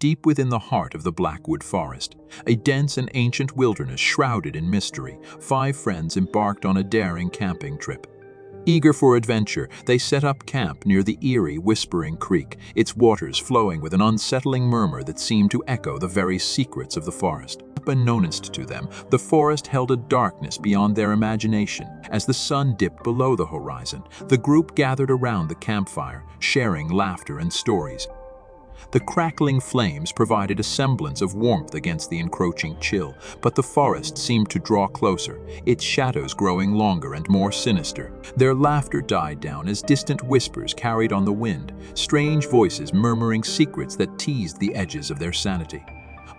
deep within the heart of the Blackwood Forest, a dense and ancient wilderness shrouded in mystery, 5 friends embarked on a daring camping trip. Eager for adventure, they set up camp near the eerie, whispering creek, its waters flowing with an unsettling murmur that seemed to echo the very secrets of the forest. Unbeknownst to them, the forest held a darkness beyond their imagination. As the sun dipped below the horizon, the group gathered around the campfire, sharing laughter and stories. The crackling flames provided a semblance of warmth against the encroaching chill, but the forest seemed to draw closer, its shadows growing longer and more sinister. Their laughter died down as distant whispers carried on the wind, strange voices murmuring secrets that teased the edges of their sanity.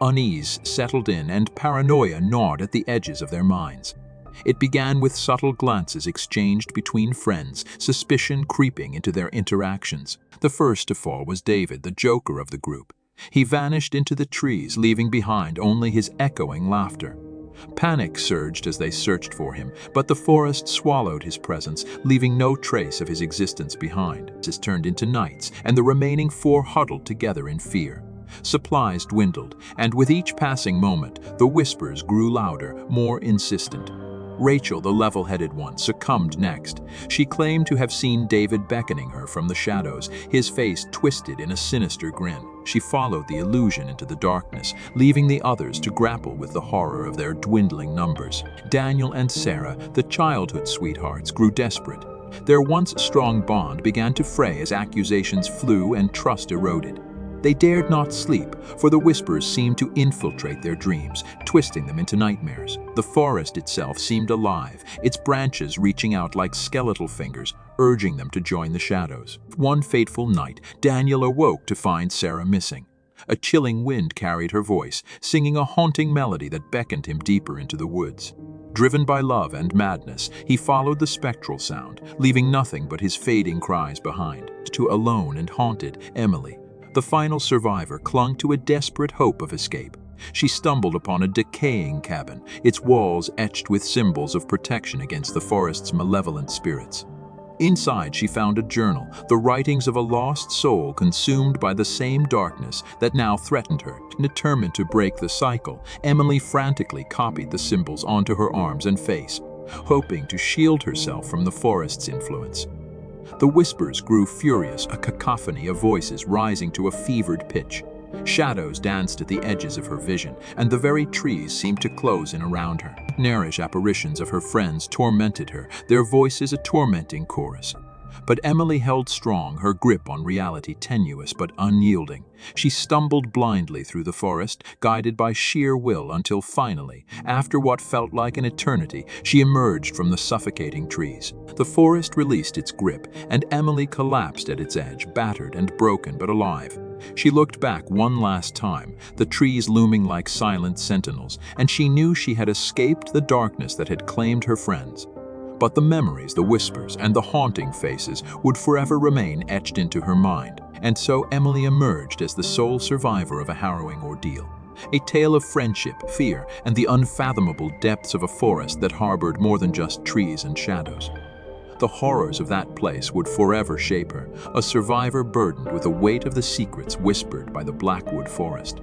Unease settled in and paranoia gnawed at the edges of their minds. It began with subtle glances exchanged between friends, suspicion creeping into their interactions. The first to fall was David, the joker of the group. He vanished into the trees, leaving behind only his echoing laughter. Panic surged as they searched for him, but the forest swallowed his presence, leaving no trace of his existence behind. It turned into nights, and the remaining 4 huddled together in fear. Supplies dwindled, and with each passing moment, the whispers grew louder, more insistent. Rachel, the level-headed one, succumbed next. She claimed to have seen David beckoning her from the shadows, his face twisted in a sinister grin. She followed the illusion into the darkness, leaving the others to grapple with the horror of their dwindling numbers. Daniel and Sarah, the childhood sweethearts, grew desperate. Their once strong bond began to fray as accusations flew and trust eroded. They dared not sleep, for the whispers seemed to infiltrate their dreams, twisting them into nightmares. The forest itself seemed alive, its branches reaching out like skeletal fingers, urging them to join the shadows. One fateful night, Daniel awoke to find Sarah missing. A chilling wind carried her voice, singing a haunting melody that beckoned him deeper into the woods. Driven by love and madness, he followed the spectral sound, leaving nothing but his fading cries behind. To alone and haunted Emily, the final survivor, clung to a desperate hope of escape. She stumbled upon a decaying cabin, its walls etched with symbols of protection against the forest's malevolent spirits. Inside, she found a journal, the writings of a lost soul consumed by the same darkness that now threatened her. Determined to break the cycle, Emily frantically copied the symbols onto her arms and face, hoping to shield herself from the forest's influence. The whispers grew furious, a cacophony of voices rising to a fevered pitch. Shadows danced at the edges of her vision, and the very trees seemed to close in around her. Nightmarish apparitions of her friends tormented her, their voices a tormenting chorus. But Emily held strong, her grip on reality tenuous but unyielding. She stumbled blindly through the forest, guided by sheer will, until finally, after what felt like an eternity, she emerged from the suffocating trees. The forest released its grip, and Emily collapsed at its edge, battered and broken but alive. She looked back one last time, the trees looming like silent sentinels, and she knew she had escaped the darkness that had claimed her friends. But the memories, the whispers, and the haunting faces would forever remain etched into her mind, and so Emily emerged as the sole survivor of a harrowing ordeal. A tale of friendship, fear, and the unfathomable depths of a forest that harbored more than just trees and shadows. The horrors of that place would forever shape her, a survivor burdened with the weight of the secrets whispered by the Blackwood Forest.